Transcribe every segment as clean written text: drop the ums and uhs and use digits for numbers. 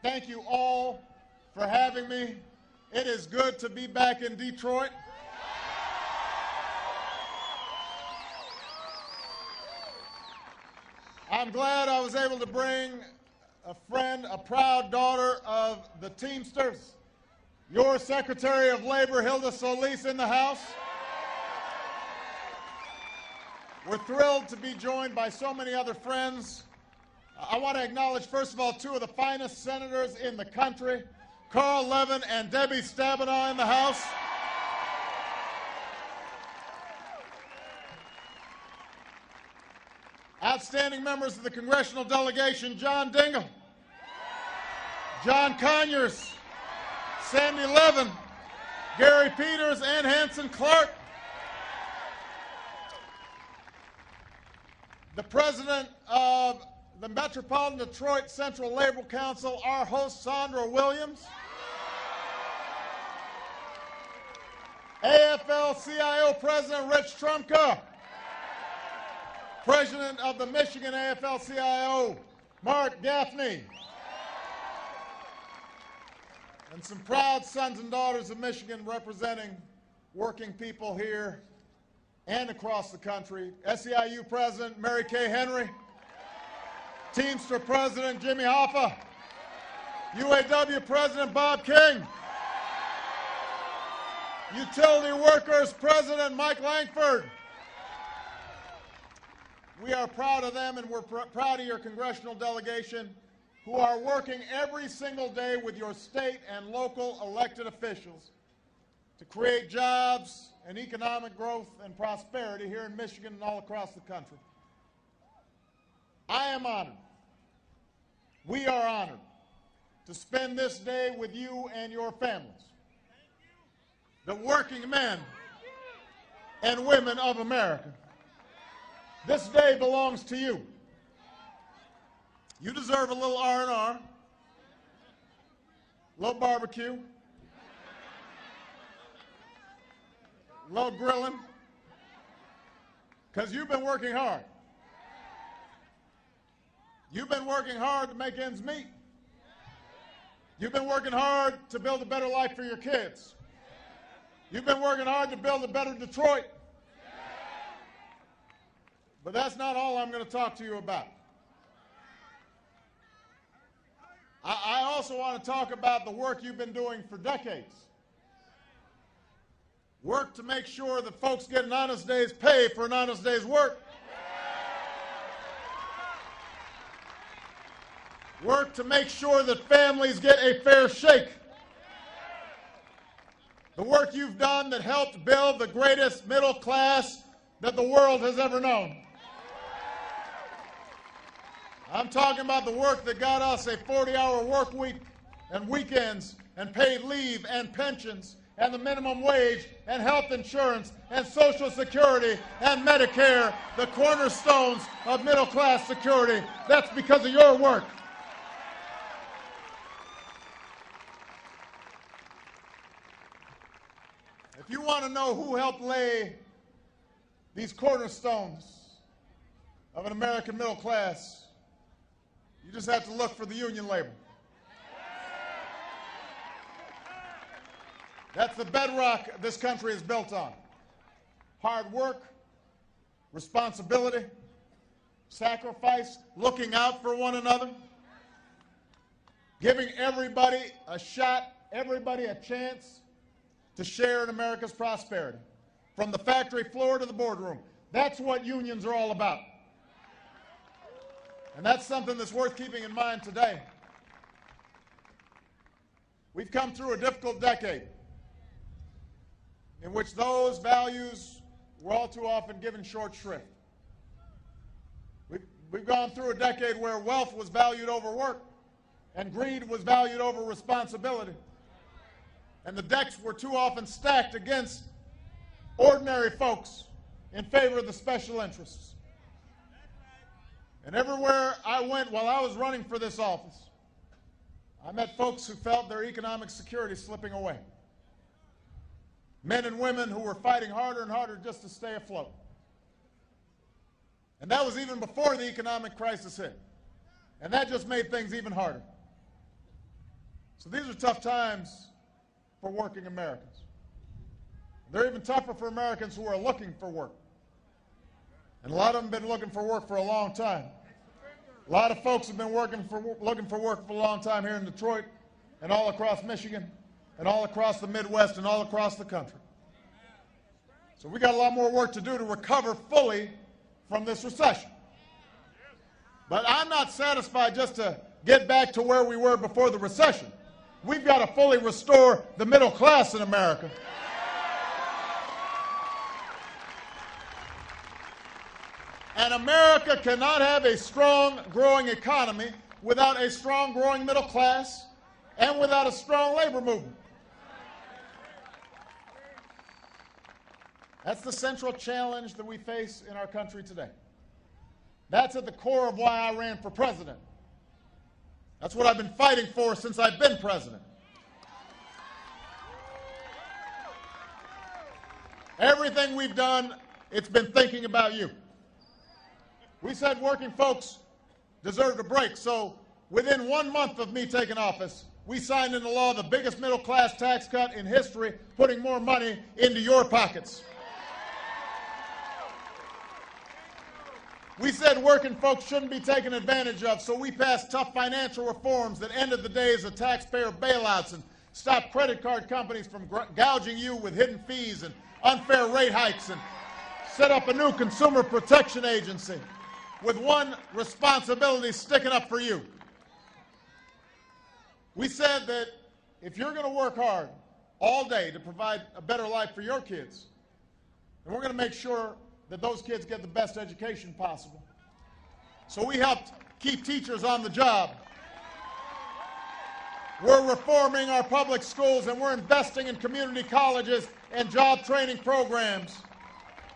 Thank you all for having me. It is good to be back in Detroit. I'm glad I was able to bring a friend, a proud daughter of the Teamsters, your Secretary of Labor, Hilda Solis, in the House. We're thrilled to be joined by so many other friends. I want to acknowledge, first of all, two of the finest senators in the country, Carl Levin and Debbie Stabenow, in the House. Outstanding members of the congressional delegation, John Dingell, John Conyers, Sandy Levin, Gary Peters, and Hanson Clark. The president of the Metropolitan Detroit Central Labor Council, our host, Sandra Williams. AFL-CIO President Rich Trumka. President of the Michigan AFL-CIO, Mark Gaffney. And some proud sons and daughters of Michigan representing working people here and across the country. SEIU President Mary Kay Henry. Teamster President Jimmy Hoffa. UAW President Bob King. Utility Workers President Mike Langford. We are proud of them, and we're proud of your congressional delegation who are working every single day with your state and local elected officials to create jobs and economic growth and prosperity here in Michigan and all across the country. I am honored, we are honored, to spend this day with you and your families, the working men and women of America. This day belongs to you. You deserve a little R&R, a little barbecue, a little grilling, because you've been working hard. You've been working hard to make ends meet. You've been working hard to build a better life for your kids. You've been working hard to build a better Detroit. But that's not all I'm going to talk to you about. I also want to talk about the work you've been doing for decades. Work to make sure that folks get an honest day's pay for an honest day's work. Work to make sure that families get a fair shake. The work you've done that helped build the greatest middle class that the world has ever known. I'm talking about the work that got us a 40-hour work week and weekends and paid leave and pensions and the minimum wage and health insurance and Social Security and Medicare, the cornerstones of middle-class security. That's because of your work. If you want to know who helped lay these cornerstones of an American middle class, you just have to look for the union labor. That's the bedrock this country is built on. Hard work, responsibility, sacrifice, looking out for one another, giving everybody a shot, everybody a chance to share in America's prosperity, from the factory floor to the boardroom. That's what unions are all about. And that's something that's worth keeping in mind today. We've come through a difficult decade in which those values were all too often given short shrift. We've gone through a decade where wealth was valued over work and greed was valued over responsibility. And the decks were too often stacked against ordinary folks in favor of the special interests. And everywhere I went while I was running for this office, I met folks who felt their economic security slipping away. Men and women who were fighting harder and harder just to stay afloat. And that was even before the economic crisis hit. And that just made things even harder. So these are tough times for working Americans. They're even tougher for Americans who are looking for work. And a lot of them have been looking for work for a long time. A lot of folks have been looking for work for a long time here in Detroit and all across Michigan and all across the Midwest and all across the country. So we got a lot more work to do to recover fully from this recession. But I'm not satisfied just to get back to where we were before the recession. We've got to fully restore the middle class in America. And America cannot have a strong, growing economy without a strong, growing middle class and without a strong labor movement. That's the central challenge that we face in our country today. That's at the core of why I ran for president. That's what I've been fighting for since I've been president. Everything we've done, it's been thinking about you. We said working folks deserved a break, so within 1 month of me taking office, we signed into law the biggest middle-class tax cut in history, putting more money into your pockets. We said working folks shouldn't be taken advantage of, so we passed tough financial reforms that ended the days of taxpayer bailouts and stopped credit card companies from gouging you with hidden fees and unfair rate hikes, and set up a new consumer protection agency with one responsibility: sticking up for you. We said that if you're going to work hard all day to provide a better life for your kids, then we're going to make sure that those kids get the best education possible. So we helped keep teachers on the job. We're reforming our public schools, and we're investing in community colleges and job training programs.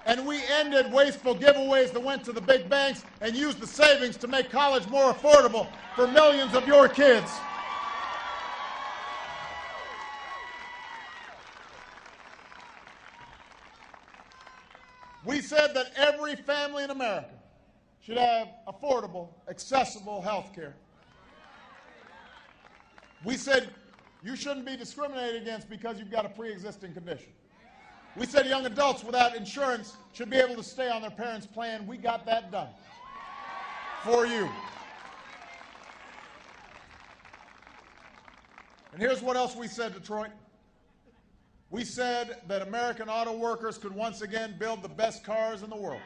And we ended wasteful giveaways that went to the big banks and used the savings to make college more affordable for millions of your kids. We said that every family in America should have affordable, accessible health care. We said you shouldn't be discriminated against because you've got a pre-existing condition. We said young adults without insurance should be able to stay on their parents' plan. We got that done for you. And here's what else we said, Detroit. We said that American auto workers could once again build the best cars in the world.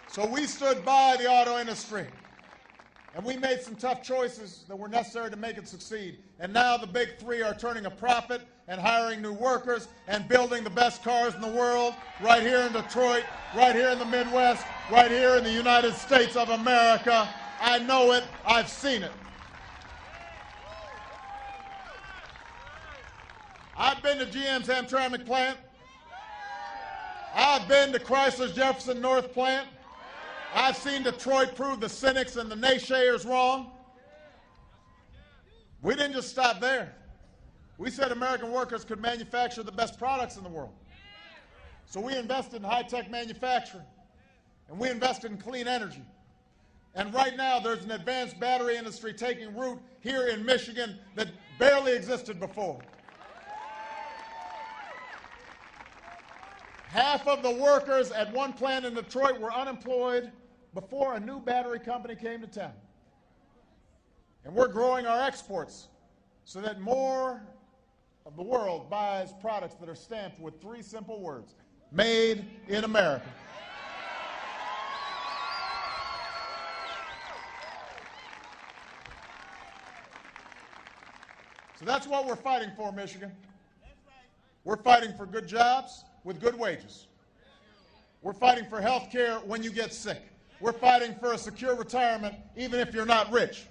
So we stood by the auto industry, and we made some tough choices that were necessary to make it succeed. And now the big three are turning a profit and hiring new workers and building the best cars in the world right here in Detroit, right here in the Midwest, right here in the United States of America. I know it. I've seen it. I've been to GM's Hamtramck plant. I've been to Chrysler's Jefferson North plant. I've seen Detroit prove the cynics and the naysayers wrong. We didn't just stop there. We said American workers could manufacture the best products in the world. So we invested in high-tech manufacturing, and we invested in clean energy. And right now there's an advanced battery industry taking root here in Michigan that barely existed before. Half of the workers at one plant in Detroit were unemployed before a new battery company came to town. And we're growing our exports so that more of the world buys products that are stamped with 3 simple words: made in America. So that's what we're fighting for, Michigan. We're fighting for good jobs with good wages. We're fighting for health care when you get sick. We're fighting for a secure retirement even if you're not rich.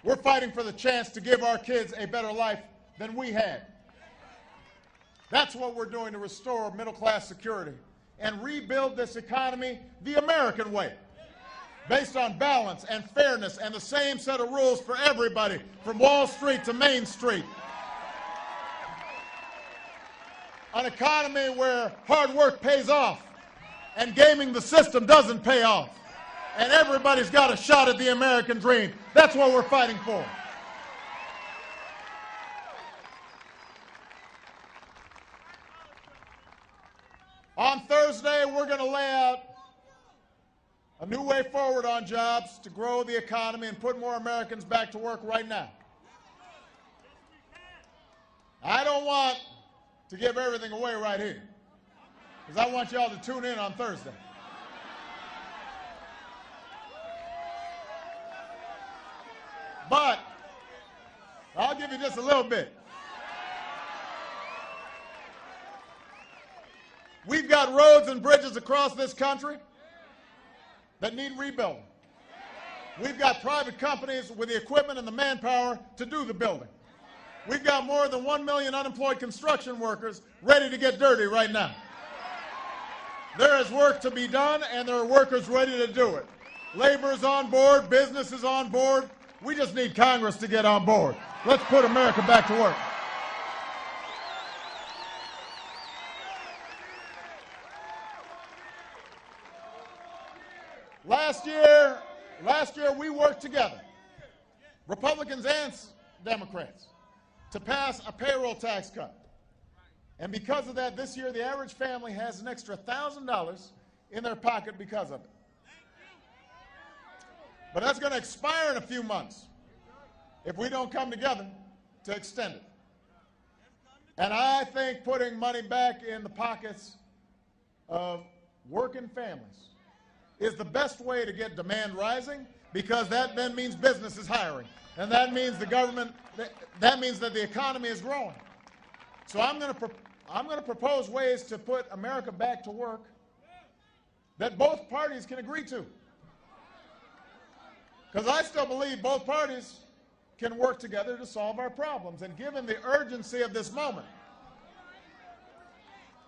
We're fighting for the chance to give our kids a better life than we had. That's what we're doing to restore middle-class security and rebuild this economy the American way, based on balance and fairness and the same set of rules for everybody, from Wall Street to Main Street. An economy where hard work pays off and gaming the system doesn't pay off. and everybody's got a shot at the American dream. That's what we're fighting for. On Thursday, we're going to lay out a new way forward on jobs to grow the economy and put more Americans back to work right now. I don't want to give everything away right here, because I want y'all to tune in on Thursday. But I'll give you just a little bit. We've got roads and bridges across this country that need rebuilding. We've got private companies with the equipment and the manpower to do the building. We've got more than 1 million unemployed construction workers ready to get dirty right now. There is work to be done, and there are workers ready to do it. Labor is on board, business is on board. We just need Congress to get on board. Let's put America back to work. Last year we worked together, Republicans and Democrats, to pass a payroll tax cut. And because of that, this year the average family has an extra $1,000 in their pocket because of it. But that's going to expire in a few months if we don't come together to extend it. And I think putting money back in the pockets of working families is the best way to get demand rising, because that then means business is hiring. And that means the government, that means that the economy is growing. So I'm going to propose ways to put America back to work that both parties can agree to. Because I still believe both parties can work together to solve our problems. And given the urgency of this moment,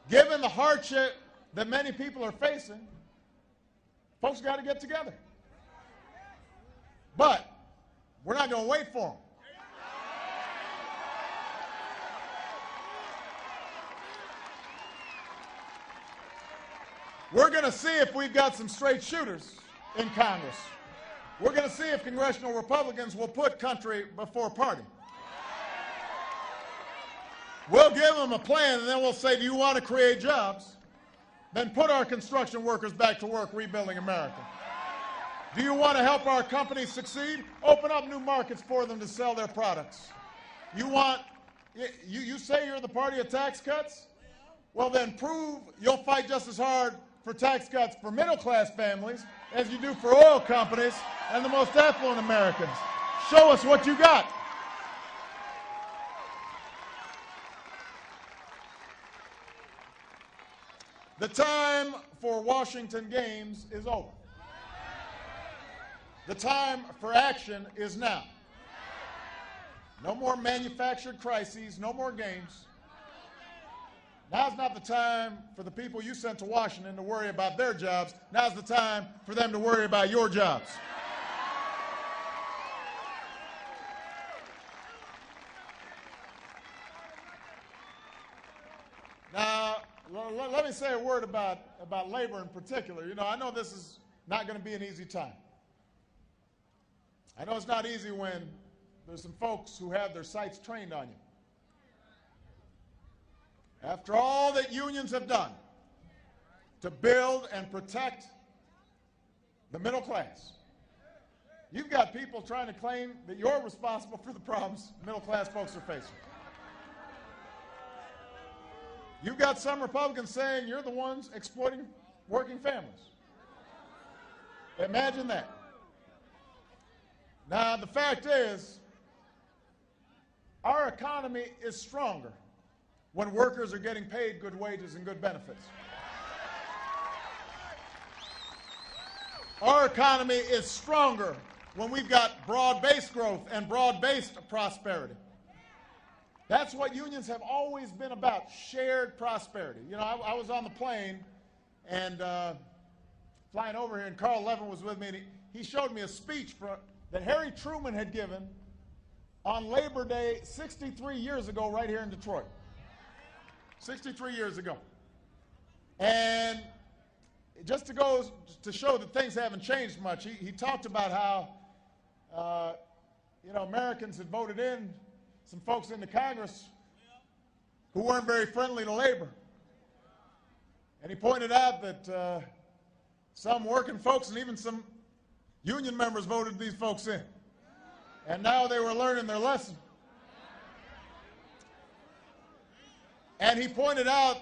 given the hardship that many people are facing, folks got to get together. But we're not going to wait for them. We're going to see if we've got some straight shooters in Congress. We're going to see if congressional Republicans will put country before party. We'll give them a plan, and then we'll say, do you want to create jobs? Then put our construction workers back to work rebuilding America. Do you want to help our companies succeed? Open up new markets for them to sell their products. You say you're the party of tax cuts? Well, then prove you'll fight just as hard for tax cuts for middle-class families as you do for oil companies and the most affluent Americans. Show us what you got. The time for Washington games is over. The time for action is now. No more manufactured crises, no more games. Now's not the time for the people you sent to Washington to worry about their jobs. Now's the time for them to worry about your jobs. Now, let me say a word about labor in particular. You know, I know this is not going to be an easy time. I know it's not easy when there's some folks who have their sights trained on you. After all that unions have done to build and protect the middle class, you've got people trying to claim that you're responsible for the problems middle class folks are facing. You've got some Republicans saying you're the ones exploiting working families. Imagine that. Now, the fact is, our economy is stronger when workers are getting paid good wages and good benefits. Our economy is stronger when we've got broad-based growth and broad-based prosperity. That's what unions have always been about, shared prosperity. You know, I was on the plane and flying over here, and Carl Levin was with me, and he showed me a speech that Harry Truman had given on Labor Day 63 years ago right here in Detroit. 63 years ago. And just to go to show that things haven't changed much, he talked about how, Americans had voted in some folks into Congress who weren't very friendly to labor. And he pointed out that some working folks and even some union members voted these folks in. And now they were learning their lesson. And he pointed out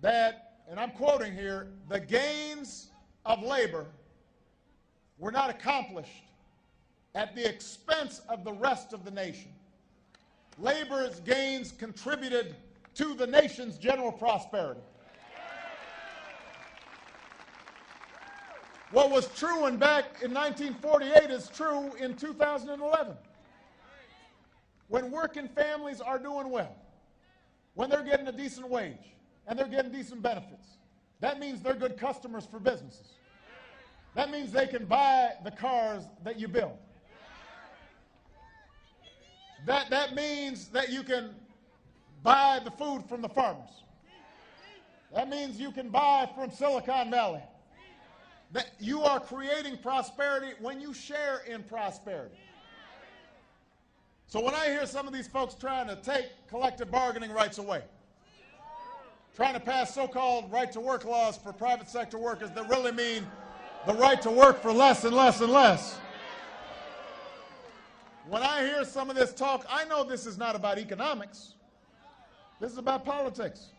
that, and I'm quoting here, the gains of labor were not accomplished at the expense of the rest of the nation. Labor's gains contributed to the nation's general prosperity. What was true back in 1948 is true in 2011. When working families are doing well, when they're getting a decent wage and they're getting decent benefits, that means they're good customers for businesses. That means they can buy the cars that you build. That means that you can buy the food from the farmers. That means you can buy from Silicon Valley. That you are creating prosperity when you share in prosperity. So when I hear some of these folks trying to take collective bargaining rights away, trying to pass so-called right-to-work laws for private sector workers that really mean the right to work for less and less and less, when I hear some of this talk, I know this is not about economics. This is about politics.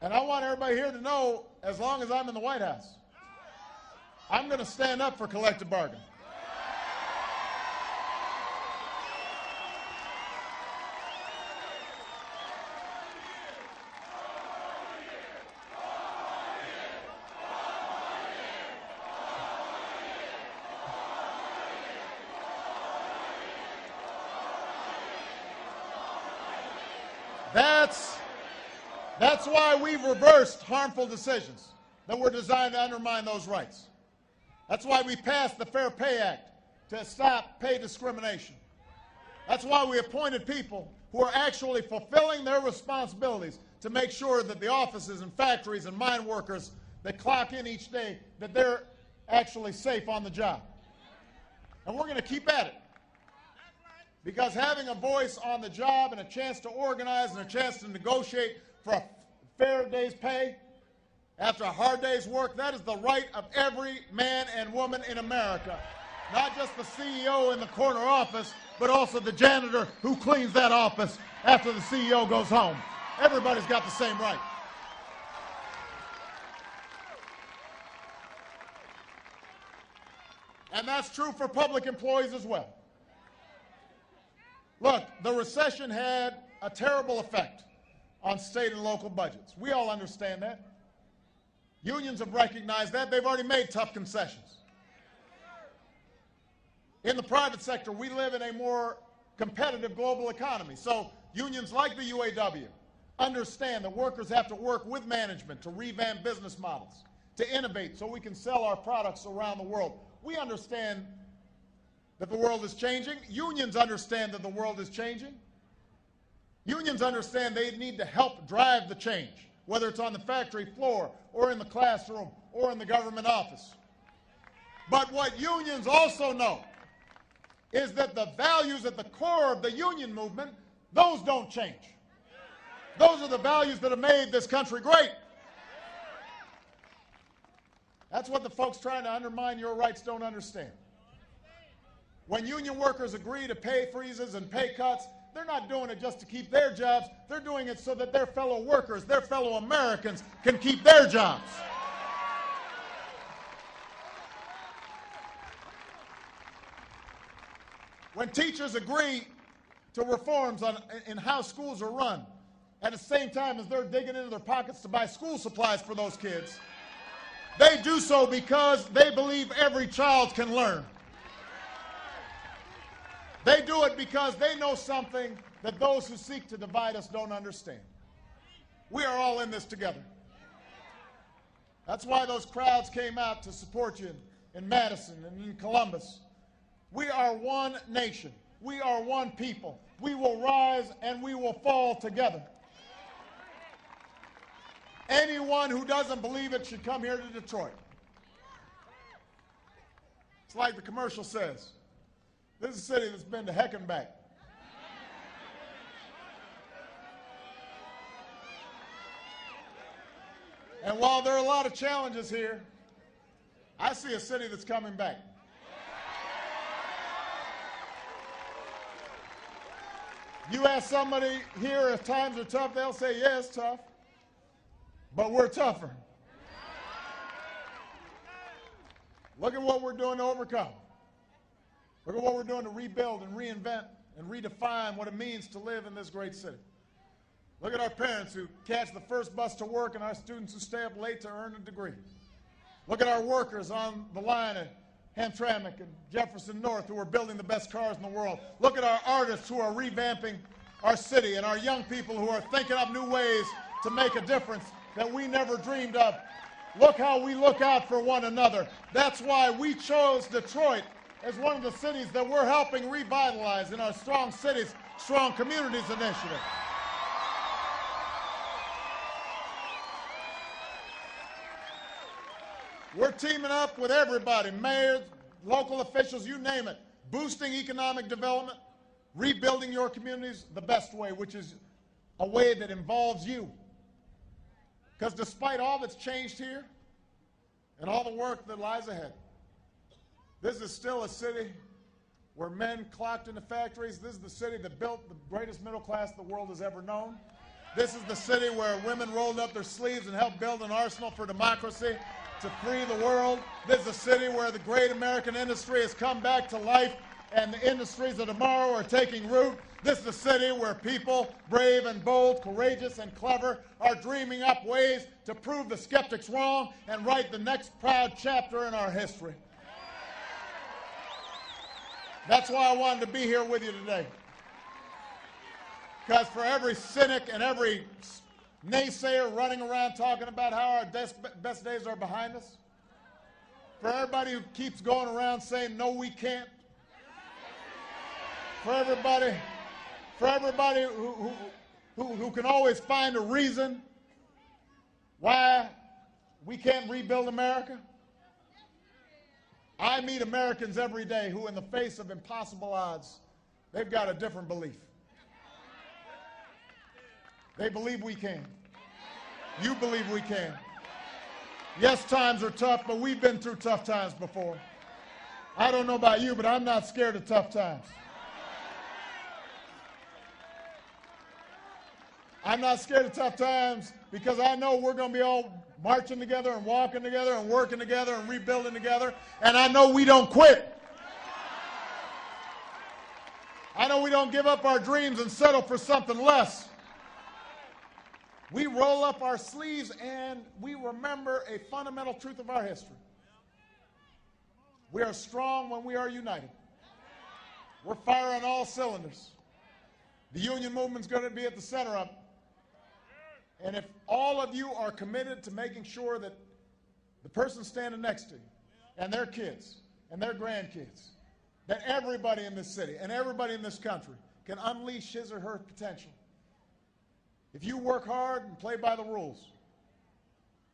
And I want everybody here to know, as long as I'm in the White House, I'm going to stand up for collective bargaining. That's why we've reversed harmful decisions that were designed to undermine those rights. That's why we passed the Fair Pay Act to stop pay discrimination. That's why we appointed people who are actually fulfilling their responsibilities to make sure that the offices and factories and mine workers that clock in each day, that they're actually safe on the job. And we're going to keep at it. Because having a voice on the job and a chance to organize and a chance to negotiate for a fair day's pay after a hard day's work, that is the right of every man and woman in America. Not just the CEO in the corner office, but also the janitor who cleans that office after the CEO goes home. Everybody's got the same right. And that's true for public employees as well. Look, the recession had a terrible effect on state and local budgets. We all understand that. Unions have recognized that. They've already made tough concessions. In the private sector, we live in a more competitive global economy. So unions like the UAW understand that workers have to work with management to revamp business models, to innovate so we can sell our products around the world. We understand that the world is changing. Unions understand that the world is changing. Unions understand they need to help drive the change, whether it's on the factory floor or in the classroom or in the government office. But what unions also know is that the values at the core of the union movement, those don't change. Those are the values that have made this country great. That's what the folks trying to undermine your rights don't understand. When union workers agree to pay freezes and pay cuts, they're not doing it just to keep their jobs. They're doing it so that their fellow workers, their fellow Americans, can keep their jobs. When teachers agree to reforms in how schools are run, at the same time as they're digging into their pockets to buy school supplies for those kids, they do so because they believe every child can learn. They do it because they know something that those who seek to divide us don't understand. We are all in this together. That's why those crowds came out to support you in Madison and in Columbus. We are one nation. We are one people. We will rise and we will fall together. Anyone who doesn't believe it should come here to Detroit. It's like the commercial says. This is a city that's been to heck and back. And while there are a lot of challenges here, I see a city that's coming back. You ask somebody here if times are tough, they'll say, yeah, it's tough, but we're tougher. Look at what we're doing to overcome. Look at what we're doing to rebuild and reinvent and redefine what it means to live in this great city. Look at our parents who catch the first bus to work and our students who stay up late to earn a degree. Look at our workers on the line at Hamtramck and Jefferson North who are building the best cars in the world. Look at our artists who are revamping our city and our young people who are thinking up new ways to make a difference that we never dreamed of. Look how we look out for one another. That's why we chose Detroit as one of the cities that we're helping revitalize in our Strong Cities, Strong Communities initiative. We're teaming up with everybody, mayors, local officials, you name it, boosting economic development, rebuilding your communities the best way, which is a way that involves you. Because despite all that's changed here and all the work that lies ahead, this is still a city where men clocked into factories. This is the city that built the greatest middle class the world has ever known. This is the city where women rolled up their sleeves and helped build an arsenal for democracy to free the world. This is a city where the great American industry has come back to life and the industries of tomorrow are taking root. This is a city where people, brave and bold, courageous and clever, are dreaming up ways to prove the skeptics wrong and write the next proud chapter in our history. That's why I wanted to be here with you today. Because for every cynic and every naysayer running around talking about how our best days are behind us, for everybody who keeps going around saying, no, we can't, for everybody who can always find a reason why we can't rebuild America, I meet Americans every day who, in the face of impossible odds, they've got a different belief. They believe we can. You believe we can. Yes, times are tough, but we've been through tough times before. I don't know about you, but I'm not scared of tough times. I'm not scared of tough times because I know we're going to be all marching together and walking together and working together and rebuilding together, and I know we don't quit. I know we don't give up our dreams and settle for something less. We roll up our sleeves and we remember a fundamental truth of our history. We are strong when we are united. We're firing all cylinders. The union movement's going to be at the center of it. And if all of you are committed to making sure that the person standing next to you and their kids and their grandkids, that everybody in this city and everybody in this country can unleash his or her potential, if you work hard and play by the rules,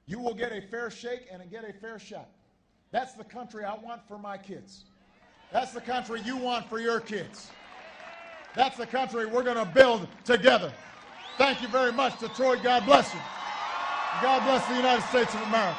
you will get a fair shake and get a fair shot. That's the country I want for my kids. That's the country you want for your kids. That's the country we're going to build together. Thank you very much, Detroit. God bless you. God bless the United States of America.